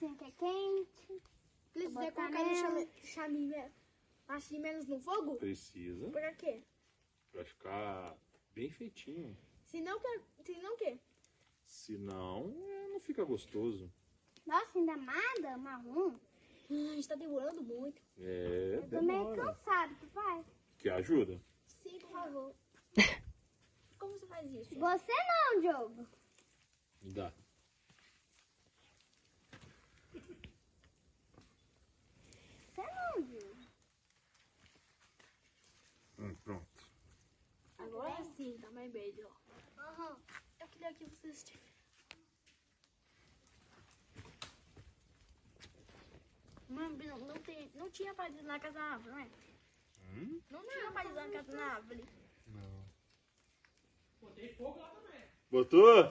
assim que é quente. Precisa colocar marshmallows no fogo? Precisa. Pra quê? Pra ficar bem feitinho. Se não o quê? Senão, não fica gostoso. Nossa, ainda nada, marrom. A gente tá demorando muito. É, Eu tô meio demora. cansado, papai. Que ajuda? Sim, por favor. Como você faz isso? Você não, Diogo. Dá. Você não, Diogo. Pronto. Agora sim, tá mais melhor. Aham. Eu queria que vocês... Mano, não tinha palito na casa da árvore, não é? Não tinha palito na casa da árvore. Não. Botei fogo lá também. Botou?